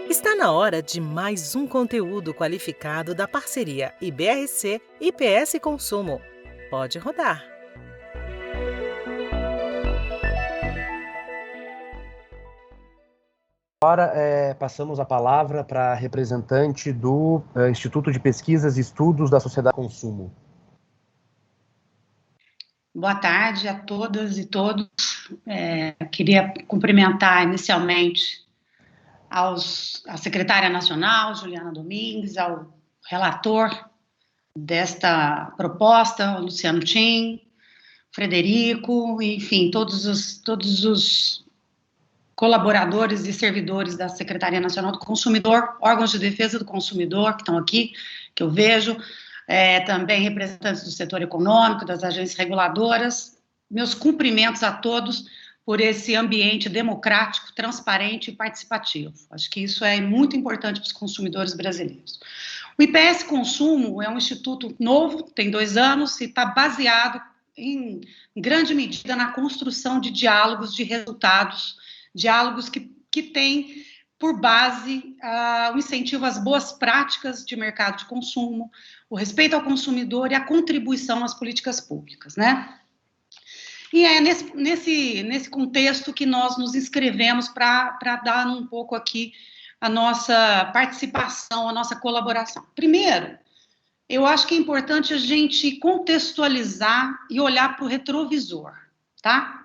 Está na hora de mais um conteúdo qualificado da parceria IBRC e PS Consumo. Pode rodar. Agora, passamos a palavra para a representante do Instituto de Pesquisas e Estudos da Sociedade Consumo. Boa tarde a todas e todos. Queria cumprimentar inicialmente a secretária nacional, Juliana Domingues, ao relator desta proposta, o Luciano Tim, Frederico, enfim, todos os colaboradores e servidores da Secretaria Nacional do Consumidor, órgãos de defesa do consumidor que estão aqui, que eu vejo, também representantes do setor econômico, das agências reguladoras. Meus cumprimentos a todos por esse ambiente democrático, transparente e participativo. Acho que isso é muito importante para os consumidores brasileiros. O IPS Consumo é um instituto novo, tem 2 anos, e está baseado, em grande medida, na construção de diálogos de resultados, diálogos que têm por base o incentivo às boas práticas de mercado de consumo, o respeito ao consumidor e a contribuição às políticas públicas, né? E é nesse contexto que nós nos inscrevemos para dar um pouco aqui a nossa participação, a nossa colaboração. Primeiro, eu acho que é importante a gente contextualizar e olhar para o retrovisor, tá?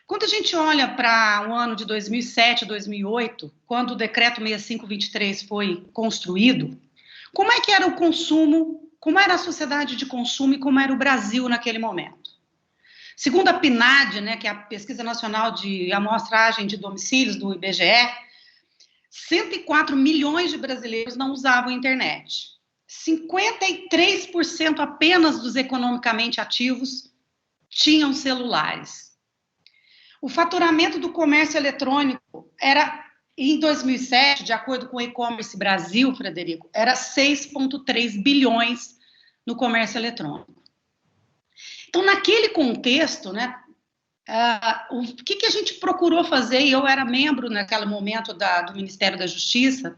Quando a gente olha para o ano de 2007, 2008, quando o decreto 6523 foi construído, como é que era o consumo, como era a sociedade de consumo e como era o Brasil naquele momento? Segundo a PNAD, né, que é a Pesquisa Nacional de Amostragem de Domicílios do IBGE, 104 milhões de brasileiros não usavam a internet. 53% apenas dos economicamente ativos tinham celulares. O faturamento do comércio eletrônico era, em 2007, de acordo com o E-Commerce Brasil, Frederico, era 6,3 bilhões no comércio eletrônico. Então, naquele contexto, né, o que a gente procurou fazer, e eu era membro naquele momento do Ministério da Justiça,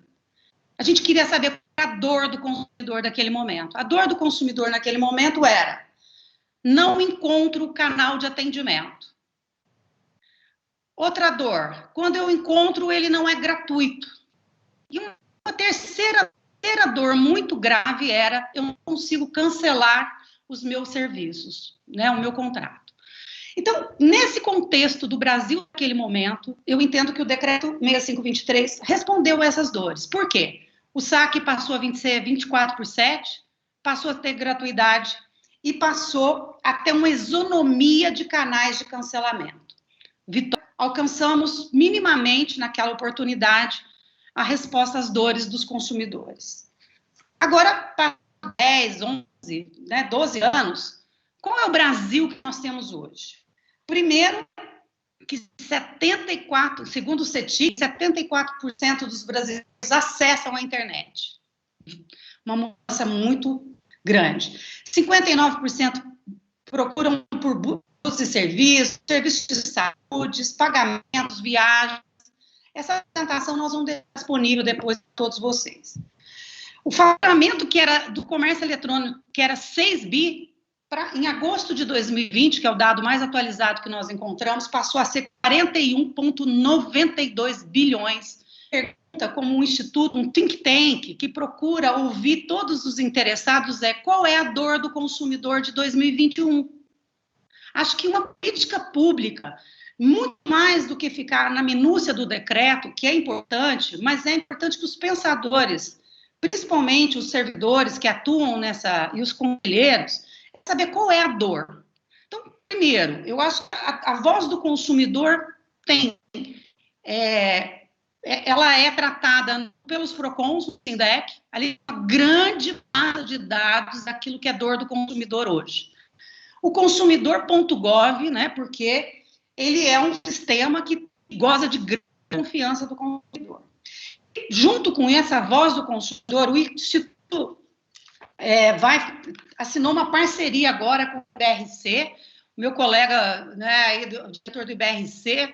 a gente queria saber qual era a dor do consumidor naquele momento. A dor do consumidor naquele momento era: não encontro o canal de atendimento. Outra dor: quando eu encontro, ele não é gratuito. E uma terceira dor muito grave era: eu não consigo cancelar os meus serviços, né, o meu contrato. Então, nesse contexto do Brasil naquele momento, eu entendo que o decreto 6523 respondeu a essas dores. Por quê? O saque passou a ser 24/7, passou a ter gratuidade e passou a ter uma isonomia de canais de cancelamento. Alcançamos minimamente naquela oportunidade a resposta às dores dos consumidores. Agora, para 10, 11, 12 anos, qual é o Brasil que nós temos hoje? Primeiro, que 74, segundo o CETIC, 74% dos brasileiros acessam a internet. Uma mudança muito grande. 59% procuram por buscas e serviços de saúde, pagamentos, viagens. Essa apresentação nós vamos deixar disponível depois para todos vocês. O faturamento que era do comércio eletrônico, que era 6 bi, em agosto de 2020, que é o dado mais atualizado que nós encontramos, passou a ser 41,92 bilhões. Pergunta como um instituto, um think tank, que procura ouvir todos os interessados, qual é a dor do consumidor de 2021? Acho que uma política pública, muito mais do que ficar na minúcia do decreto, que é importante, mas é importante que os pensadores, principalmente os servidores que atuam nessa, e os conselheiros, saber qual é a dor. Então, primeiro, eu acho que a voz do consumidor ela é tratada pelos PROCONs, do SINDEC, ali uma grande massa de dados daquilo que é dor do consumidor hoje. O consumidor.gov, né, porque ele é um sistema que goza de grande confiança do consumidor. Junto com essa voz do consumidor, o Instituto assinou uma parceria agora com o IBRC, meu colega, né, o diretor do IBRC,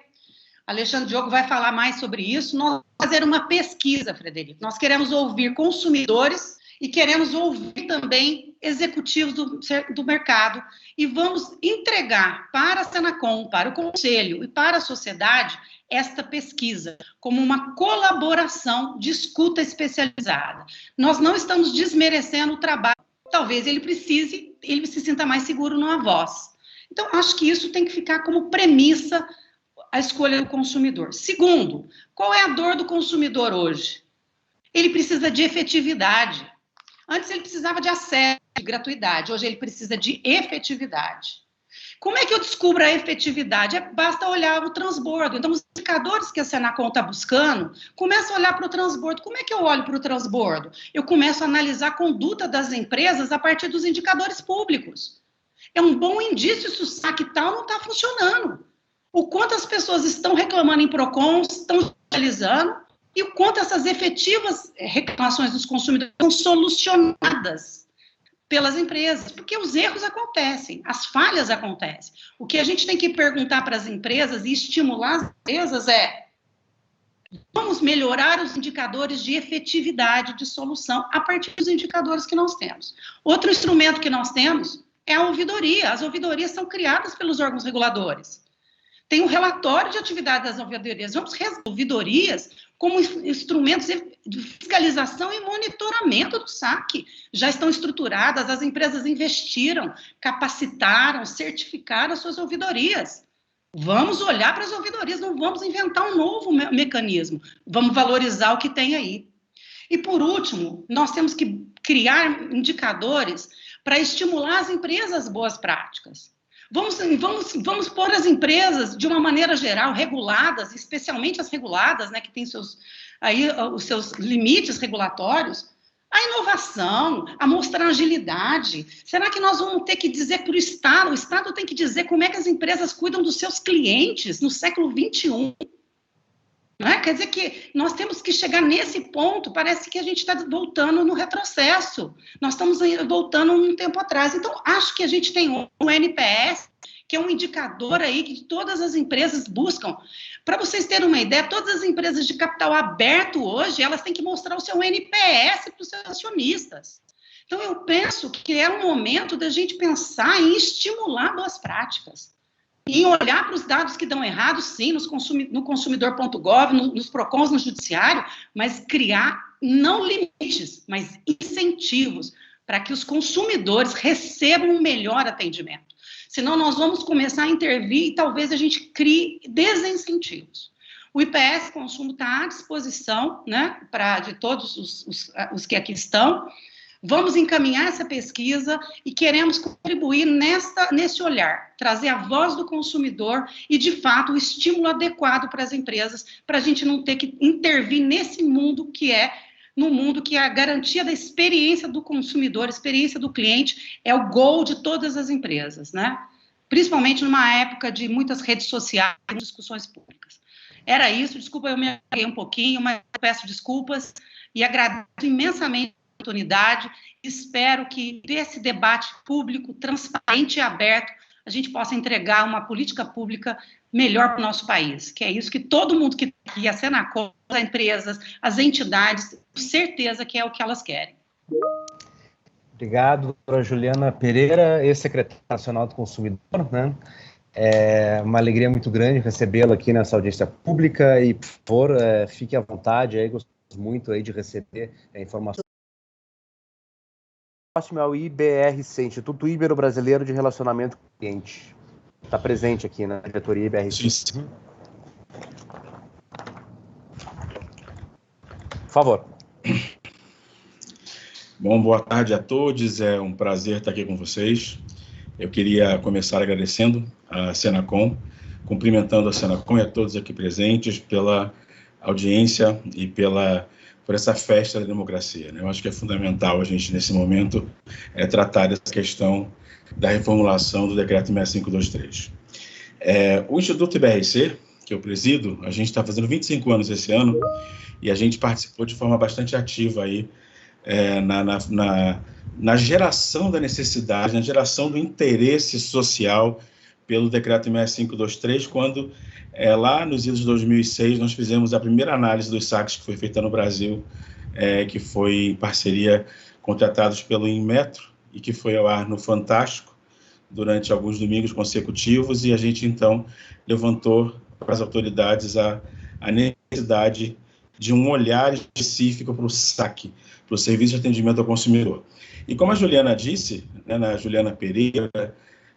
Alexandre Diogo vai falar mais sobre isso. Nós vamos fazer uma pesquisa, Frederico. Nós queremos ouvir consumidores e queremos ouvir também executivos do mercado e vamos entregar para a Senacom, para o Conselho e para a sociedade esta pesquisa como uma colaboração de escuta especializada. Nós não estamos desmerecendo o trabalho, talvez ele se sinta mais seguro numa voz. Então, acho que isso tem que ficar como premissa a escolha do consumidor. Segundo, qual é a dor do consumidor hoje? Ele precisa de efetividade. Antes ele precisava de acesso, de gratuidade. Hoje ele precisa de efetividade. Como é que eu descubro a efetividade? Basta olhar o transbordo. Então, os indicadores que a Senacom está buscando, começa a olhar para o transbordo. Como é que eu olho para o transbordo? Eu começo a analisar a conduta das empresas a partir dos indicadores públicos. É um bom indício se o saque tal não está funcionando. O quanto as pessoas estão reclamando em PROCON, estão realizando, e o quanto essas efetivas reclamações dos consumidores são solucionadas pelas empresas, porque os erros acontecem, as falhas acontecem. O que a gente tem que perguntar para as empresas e estimular as empresas é: vamos melhorar os indicadores de efetividade de solução a partir dos indicadores que nós temos. Outro instrumento que nós temos é a ouvidoria. As ouvidorias são criadas pelos órgãos reguladores. Tem um relatório de atividade das ouvidorias. Vamos ouvidorias como instrumentos de fiscalização e monitoramento do saque. Já estão estruturadas, as empresas investiram, capacitaram, certificaram as suas ouvidorias. Vamos olhar para as ouvidorias, não vamos inventar um novo mecanismo. Vamos valorizar o que tem aí. E, por último, nós temos que criar indicadores para estimular as empresas boas práticas. Vamos pôr as empresas, de uma maneira geral, reguladas, especialmente as reguladas, né, que têm os seus limites regulatórios, a inovação, a mostrar agilidade. Será que nós vamos ter que dizer para o Estado tem que dizer como é que as empresas cuidam dos seus clientes no século XXI? Não é? Quer dizer que nós temos que chegar nesse ponto, parece que a gente está voltando no retrocesso, nós estamos voltando um tempo atrás. Então, acho que a gente tem um NPS, que é um indicador aí que todas as empresas buscam. Para vocês terem uma ideia, todas as empresas de capital aberto hoje, elas têm que mostrar o seu NPS para os seus acionistas. Então, eu penso que é um momento da gente pensar em estimular boas práticas. E olhar para os dados que dão errado, sim, no consumidor.gov, nos PROCONs, no judiciário, mas criar não limites, mas incentivos para que os consumidores recebam um melhor atendimento. Senão nós vamos começar a intervir e talvez a gente crie desincentivos. O IPS Consumo está à disposição, né, de todos os que aqui estão. Vamos encaminhar essa pesquisa e queremos contribuir nesse olhar, trazer a voz do consumidor e, de fato, o estímulo adequado para as empresas, para a gente não ter que intervir nesse mundo no mundo que é a garantia da experiência do consumidor, a experiência do cliente, é o goal de todas as empresas, né? Principalmente numa época de muitas redes sociais e discussões públicas. Era isso, desculpa, eu me agarrei um pouquinho, mas peço desculpas e agradeço imensamente oportunidade. Espero que desse debate público, transparente e aberto, a gente possa entregar uma política pública melhor para o nosso país, que é isso que todo mundo que está aqui, a Senacom, as empresas, as entidades, com certeza que é o que elas querem. Obrigado, doutora Juliana Pereira, ex-secretária nacional do consumidor, né? É uma alegria muito grande recebê-la aqui nessa audiência pública e, por favor, fique à vontade, aí, gostamos muito aí de receber informações. O próximo é o IBRC, Instituto Ibero-Brasileiro de Relacionamento com o Cliente. Está presente aqui na diretoria IBRC. Sim. Por favor. Bom, boa tarde a todos, é um prazer estar aqui com vocês. Eu queria começar agradecendo a Senacom, cumprimentando a Senacom e a todos aqui presentes pela audiência e por essa festa da democracia, né? Eu acho que é fundamental a gente, nesse momento, tratar dessa questão da reformulação do Decreto 6523. O Instituto IBRC, que eu presido, a gente está fazendo 25 anos esse ano e a gente participou de forma bastante ativa aí na geração da necessidade, na geração do interesse social pelo Decreto 6523, quando, lá nos idos de 2006, nós fizemos a primeira análise dos saques que foi feita no Brasil, que foi em parceria contratados pelo Inmetro e que foi ao ar no Fantástico durante alguns domingos consecutivos, e a gente, então, levantou para as autoridades a necessidade de um olhar específico para o saque, para o serviço de atendimento ao consumidor. E como a Juliana disse, né, a Juliana Pereira,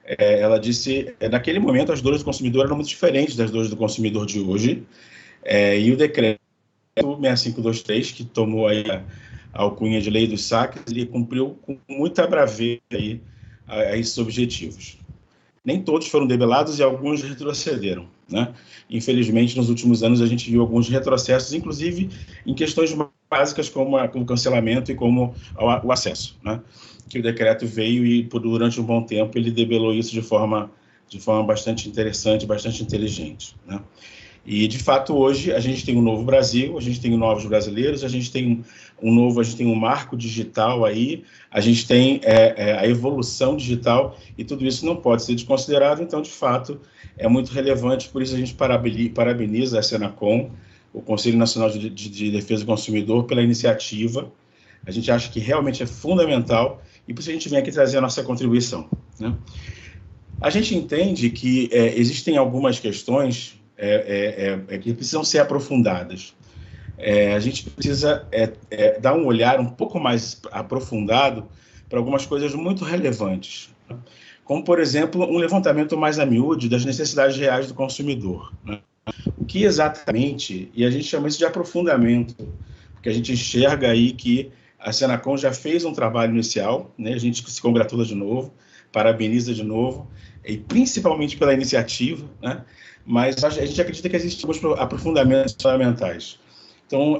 ela disse, naquele momento as dores do consumidor eram muito diferentes das dores do consumidor de hoje, e o decreto 6523, que tomou aí a alcunha de lei dos saques, ele cumpriu com muita braveza aí a esses objetivos. Nem todos foram debelados e alguns retrocederam, né? Infelizmente, nos últimos anos, a gente viu alguns retrocessos, inclusive em questões básicas como o cancelamento e como o acesso, né? Que o decreto veio e, durante um bom tempo, ele debelou isso de forma bastante interessante, bastante inteligente, né? E, de fato, hoje a gente tem um novo Brasil, a gente tem novos brasileiros, a gente tem um marco digital aí, a gente tem a evolução digital, e tudo isso não pode ser desconsiderado. Então, de fato, é muito relevante, por isso a gente parabeniza a Senacom, o Conselho Nacional de Defesa do Consumidor, pela iniciativa. A gente acha que realmente é fundamental, e por isso a gente vem aqui trazer a nossa contribuição, né? A gente entende que existem algumas questões que precisam ser aprofundadas. A gente precisa dar um olhar um pouco mais aprofundado para algumas coisas muito relevantes, né? Como, por exemplo, um levantamento mais a miúde das necessidades reais do consumidor, né? O que exatamente, e a gente chama isso de aprofundamento, porque a gente enxerga aí que a Senacom já fez um trabalho inicial, né? A gente se congratula de novo, parabeniza de novo, e principalmente pela iniciativa, né? Mas a gente acredita que existem alguns aprofundamentos fundamentais. Então,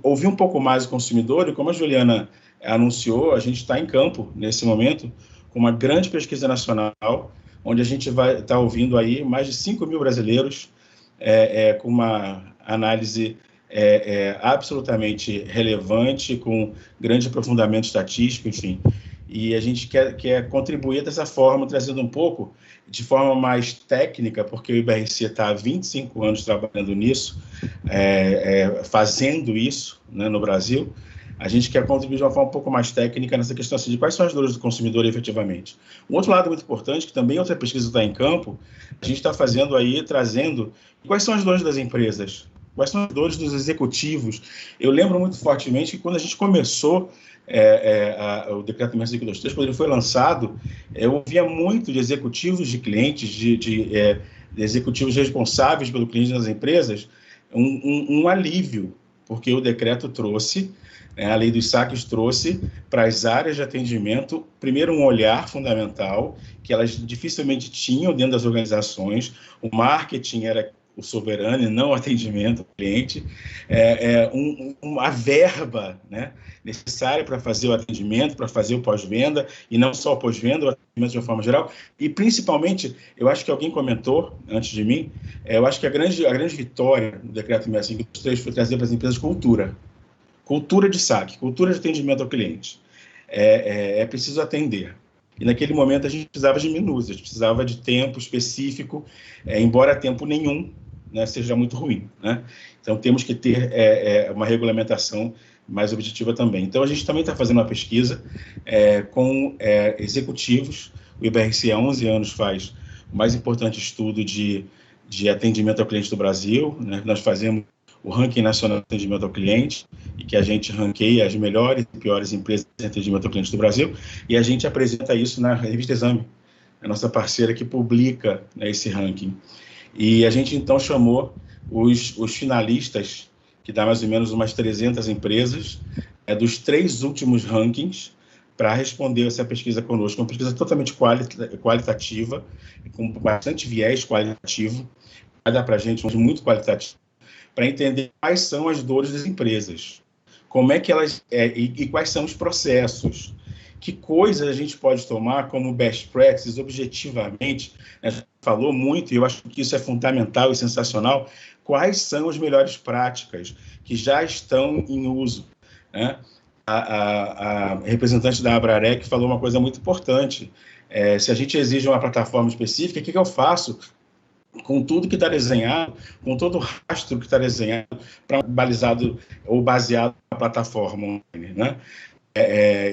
ouvir um pouco mais o consumidor, e como a Juliana anunciou, a gente está em campo, nesse momento, com uma grande pesquisa nacional, onde a gente vai estar ouvindo aí mais de 5 mil brasileiros, com uma análise absolutamente relevante, com grande aprofundamento estatístico, enfim. E a gente quer contribuir dessa forma, trazendo um pouco, de forma mais técnica, porque o IBRC está há 25 anos trabalhando nisso, fazendo isso, né, no Brasil. A gente quer contribuir de uma forma um pouco mais técnica nessa questão assim, de quais são as dores do consumidor efetivamente. Um outro lado muito importante, que também outra pesquisa está em campo, a gente está fazendo aí, trazendo quais são as dores das empresas, quais são as dores dos executivos. Eu lembro muito fortemente que quando a gente começou o Decreto 6523, quando ele foi lançado, eu ouvia muito de executivos de clientes, de executivos responsáveis pelo cliente das empresas, um alívio, porque o decreto trouxe, a lei dos saques trouxe para as áreas de atendimento, primeiro, um olhar fundamental, que elas dificilmente tinham dentro das organizações. O marketing era o soberano e não o atendimento ao cliente, uma verba, né, necessária para fazer o atendimento, para fazer o pós-venda, e não só o pós-venda, o atendimento de uma forma geral. E, principalmente, eu acho que alguém comentou, antes de mim, eu acho que a grande vitória do Decreto 6523 foi trazer para as empresas cultura de saque, cultura de atendimento ao cliente. É preciso atender. E naquele momento a gente precisava de minúcias, precisava de tempo específico, embora tempo nenhum, né, seja muito ruim, né? Então temos que ter uma regulamentação mais objetiva também. Então a gente também está fazendo uma pesquisa com executivos. O IBRC há 11 anos faz o mais importante estudo de atendimento ao cliente do Brasil, né? Nós fazemos o ranking nacional de atendimento ao cliente, e que a gente ranqueia as melhores e piores empresas de atendimento ao cliente do Brasil, e a gente apresenta isso na revista Exame, a nossa parceira que publica, né, esse ranking. E a gente, então, chamou os finalistas, que dá mais ou menos umas 300 empresas, dos 3 últimos rankings, para responder essa pesquisa conosco. Uma pesquisa totalmente qualitativa, com bastante viés qualitativo, vai dar para a gente muito qualitativo, para entender quais são as dores das empresas, como é que elas e quais são os processos, que coisas a gente pode tomar como best practices objetivamente. A gente falou muito, e eu acho que isso é fundamental e sensacional, quais são as melhores práticas que já estão em uso, né? A representante da Abrarec falou uma coisa muito importante. Se a gente exige uma plataforma específica, o que eu faço com tudo que está desenhado, com todo o rastro que está desenhado, balizado ou baseado na plataforma online, né?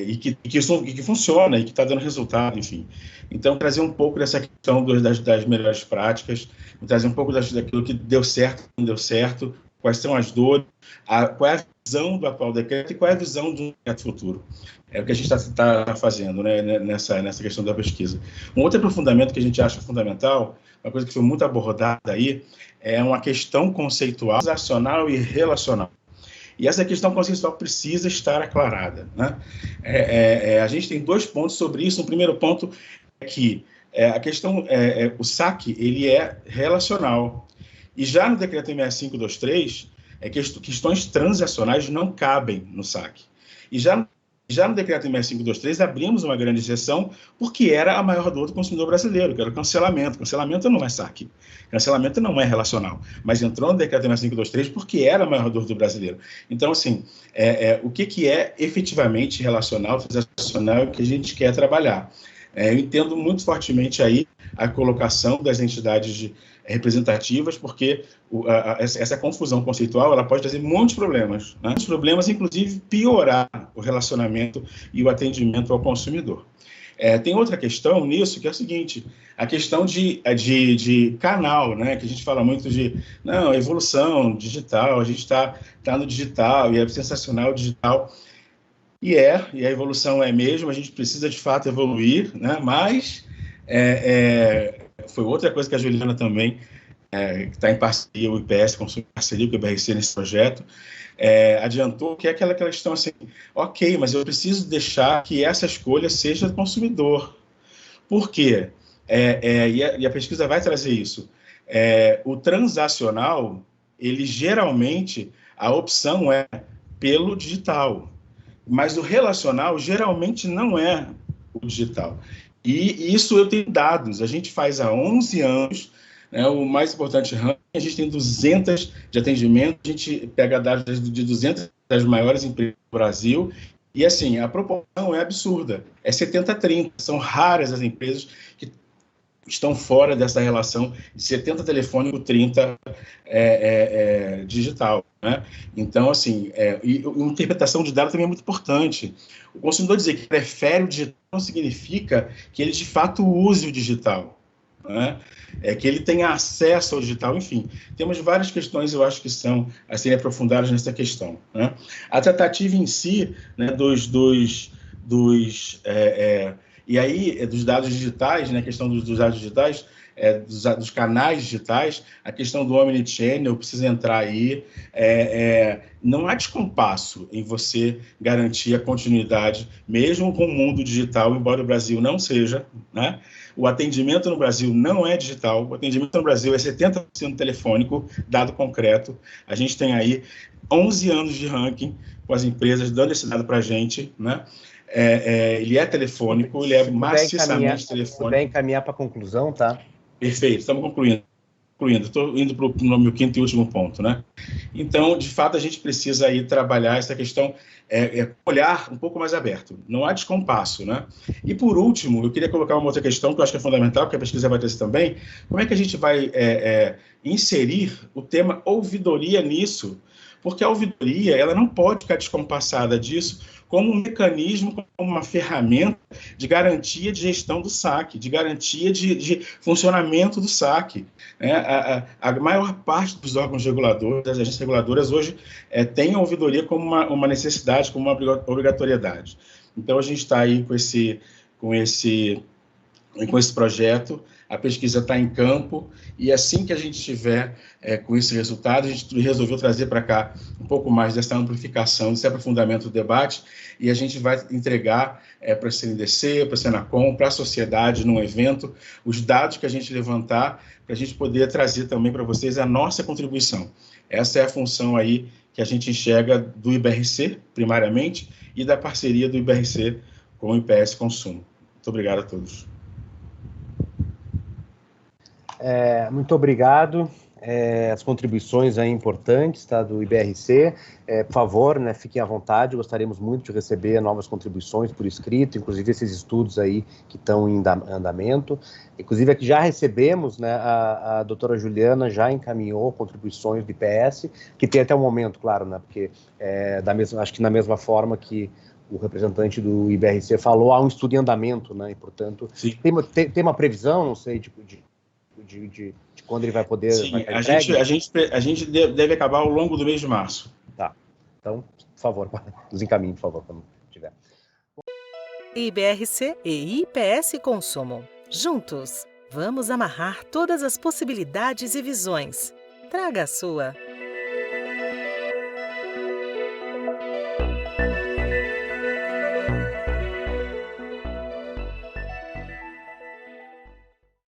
E que funciona e que está dando resultado, enfim. Então, trazer um pouco dessa questão das melhores práticas, trazer um pouco daquilo que deu certo, não deu certo, quais são as dores, qual é a visão do atual decreto e qual é a visão de um decreto futuro. É o que a gente está fazendo, né, nessa questão da pesquisa. Um outro aprofundamento que a gente acha fundamental, uma coisa que foi muito abordada aí, é uma questão conceitual, transacional e relacional. E essa questão conceitual precisa estar aclarada, né? A gente tem 2 pontos sobre isso. O primeiro ponto é que a questão, o saque, ele é relacional. E já no decreto 6523, questões transacionais não cabem no saque. E já no decreto 6523, abrimos uma grande exceção, porque era a maior dor do consumidor brasileiro, que era o cancelamento. Cancelamento não é saque. Cancelamento não é relacional. Mas entrou no decreto 6523 porque era a maior dor do brasileiro. Então, assim, o que é efetivamente relacional, transacional, que a gente quer trabalhar? Eu entendo muito fortemente aí a colocação das entidades representativas, porque essa confusão conceitual ela pode trazer muitos problemas, né? Muitos problemas, inclusive, piorar o relacionamento e o atendimento ao consumidor. Tem outra questão nisso, que é o seguinte, a questão de canal, né? Que a gente fala muito de evolução digital, a gente está no digital, e é sensacional o digital, e a evolução é mesmo, a gente precisa de fato evoluir, né? Mas foi outra coisa que a Juliana também, que está em parceria, o IPS, em parceria com o IBRC nesse projeto, adiantou, que é aquela questão assim, ok, mas eu preciso deixar que essa escolha seja do consumidor. Por quê? E a pesquisa vai trazer isso. O transacional, ele geralmente, a opção é pelo digital, mas o relacional geralmente não é o digital. E isso eu tenho dados, a gente faz há 11 anos, né, o mais importante ranking, a gente tem 200 de atendimento, a gente pega dados de 200 das maiores empresas do Brasil, e assim, a proporção é absurda, é 70-30, são raras as empresas que estão fora dessa relação de 70 telefônico, 30 digital, né? Então, assim, e a interpretação de dados também é muito importante. O consumidor dizer que prefere o digital não significa que ele, de fato, use o digital, né? Que ele tenha acesso ao digital, enfim. Temos várias questões, eu acho, que são a serem aprofundadas nessa questão, né? A tratativa em si, né, e aí, dos dados digitais, né, a questão dos dados digitais, dos canais digitais, a questão do omnichannel precisa entrar aí. Não há descompasso em você garantir a continuidade, mesmo com o mundo digital, embora o Brasil não seja, né? O atendimento no Brasil não é digital, o atendimento no Brasil é 70% telefônico, dado concreto. A gente tem aí 11 anos de ranking com as empresas dando esse dado para a gente, né? Ele é telefônico, ele é maciçamente telefônico. Se puder encaminhar para a conclusão, tá? Perfeito, estamos concluindo. Estou indo para o meu quinto e último ponto, né? Então, de fato, a gente precisa aí trabalhar essa questão, olhar um pouco mais aberto. Não há descompasso, né? E, por último, eu queria colocar uma outra questão que eu acho que é fundamental, que a pesquisa vai trazer também. Como é que a gente vai inserir o tema ouvidoria nisso? Porque a ouvidoria, ela não pode ficar descompassada disso como um mecanismo, como uma ferramenta de garantia de gestão do saque, de garantia de funcionamento do saque. A maior parte dos órgãos reguladores, das agências reguladoras, hoje tem a ouvidoria como uma necessidade, como uma obrigatoriedade. Então, a gente está aí com esse projeto, a pesquisa está em campo, e assim que a gente tiver com esse resultado, a gente resolveu trazer para cá um pouco mais dessa amplificação, desse aprofundamento do debate, e a gente vai entregar para a CNDC, para a Senacom, para a sociedade, num evento, os dados que a gente levantar, para a gente poder trazer também para vocês a nossa contribuição. Essa é a função aí que a gente enxerga do IBRC, primariamente, e da parceria do IBRC com o IPS Consumo. Muito obrigado a todos. Muito obrigado. as contribuições aí importantes, tá, do IBRC. Por favor, né, fiquem à vontade, gostaríamos muito de receber novas contribuições por escrito, inclusive esses estudos aí que estão em andamento. Inclusive, aqui já recebemos, né, a doutora Juliana já encaminhou contribuições do IPS, que tem até o momento, claro, né, porque acho que na mesma forma que o representante do IBRC falou, há um estudo em andamento, né, e, portanto, tem uma previsão, não sei, de quando ele vai poder... Sim, vai a gente deve acabar ao longo do mês de março. Tá, então, por favor, nos encaminhe, por favor, quando tiver. IBRC e IPS Consumo. Juntos, vamos amarrar todas as possibilidades e visões. Traga a sua.